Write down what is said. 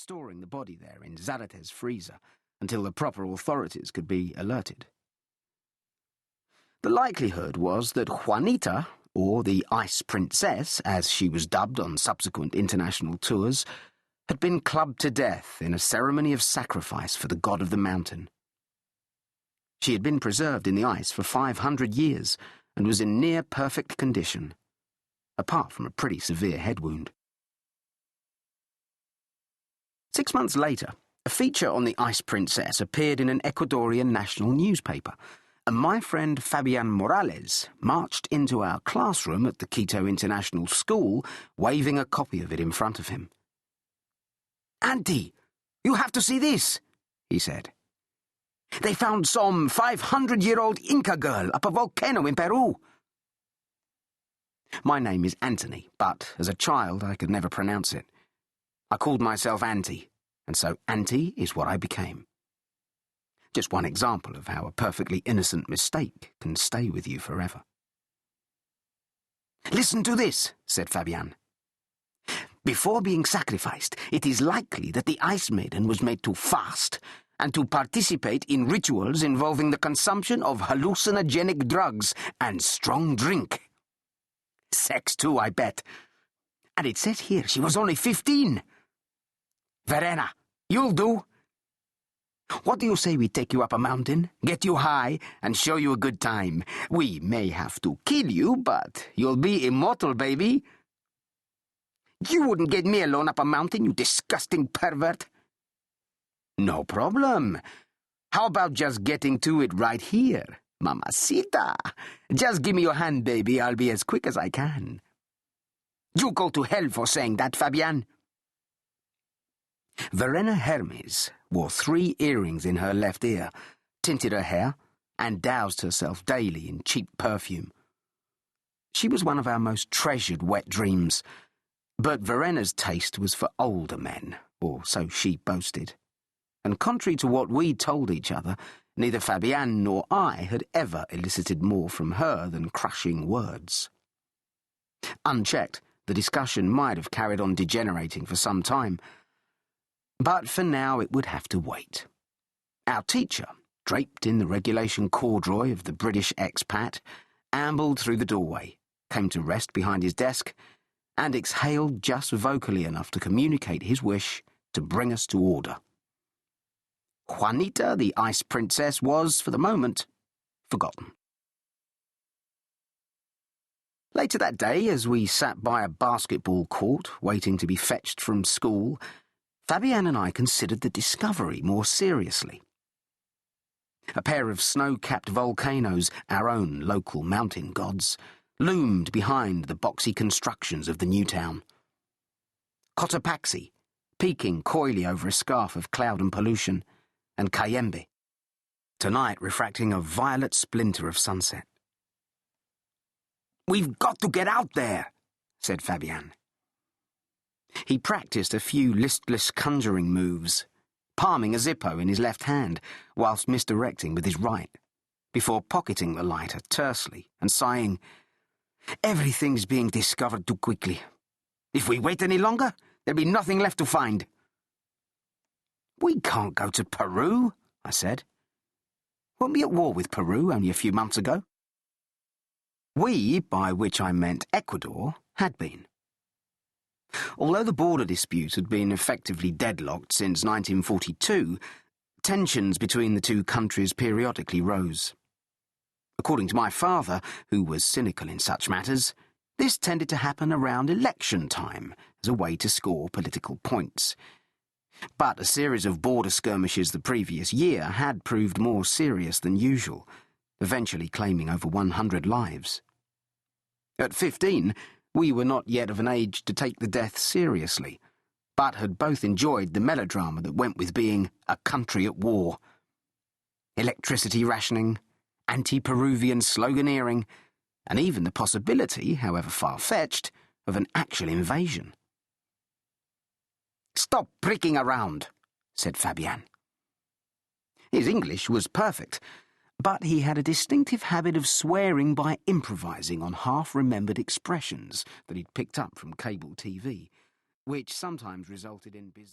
storing the body there in Zarate's freezer until the proper authorities could be alerted. The likelihood was that Juanita, or the Ice Princess, as she was dubbed on subsequent international tours, had been clubbed to death in a ceremony of sacrifice for the god of the mountain. She had been preserved in the ice for 500 years and was in near-perfect condition, apart from a pretty severe head wound. 6 months later, a feature on the Ice Princess appeared in an Ecuadorian national newspaper, and my friend Fabian Morales marched into our classroom at the Quito International School, waving a copy of it in front of him. "Auntie, you have to see this," he said. "They found some 500-year-old Inca girl up a volcano in Peru." My name is Anthony, but as a child I could never pronounce it. I called myself Auntie, and so Auntie is what I became. Just one example of how a perfectly innocent mistake can stay with you forever. "Listen to this," said Fabian. "Before being sacrificed, it is likely that the Ice Maiden was made to fast and to participate in rituals involving the consumption of hallucinogenic drugs and strong drink. Sex too, I bet. And it says here she was only 15. Verena, you'll do. What do you say we take you up a mountain, get you high, and show you a good time? We may have to kill you, but you'll be immortal, baby." "You wouldn't get me alone up a mountain, you disgusting pervert." "No problem. How about just getting to it right here? Mamacita. Just give me your hand, baby. I'll be as quick as I can." "You go to hell for saying that, Fabian." Verena Hermes wore 3 earrings in her left ear, tinted her hair, and doused herself daily in cheap perfume. She was one of our most treasured wet dreams, but Verena's taste was for older men, or so she boasted. And contrary to what we told each other, neither Fabian nor I had ever elicited more from her than crushing words. Unchecked, the discussion might have carried on degenerating for some time, but for now it would have to wait. Our teacher, draped in the regulation corduroy of the British expat, ambled through the doorway, came to rest behind his desk, and exhaled just vocally enough to communicate his wish to bring us to order. Juanita, the Ice Princess, was, for the moment, forgotten. Later that day, as we sat by a basketball court waiting to be fetched from school, Fabian and I considered the discovery more seriously. A pair of snow-capped volcanoes, our own local mountain gods, loomed behind the boxy constructions of the new town. Cotopaxi, peeking coyly over a scarf of cloud and pollution, and Cayembe, tonight refracting a violet splinter of sunset. "We've got to get out there," said Fabian. He practiced a few listless conjuring moves, palming a Zippo in his left hand whilst misdirecting with his right, before pocketing the lighter tersely and sighing, "Everything's being discovered too quickly. If we wait any longer, there'll be nothing left to find." "We can't go to Peru," I said. "Weren't we at war with Peru only a few months ago?" We, by which I meant Ecuador, had been. Although the border dispute had been effectively deadlocked since 1942, tensions between the two countries periodically rose. According to my father, who was cynical in such matters, this tended to happen around election time as a way to score political points. But a series of border skirmishes the previous year had proved more serious than usual, eventually claiming over 100 lives. At 15, we were not yet of an age to take the death seriously, but had both enjoyed the melodrama that went with being a country at war. Electricity rationing, anti-Peruvian sloganeering, and even the possibility, however far-fetched, of an actual invasion. "Stop pricking around," said Fabian. His English was perfect, but he had a distinctive habit of swearing by improvising on half-remembered expressions that he'd picked up from cable TV, which sometimes resulted in bizarre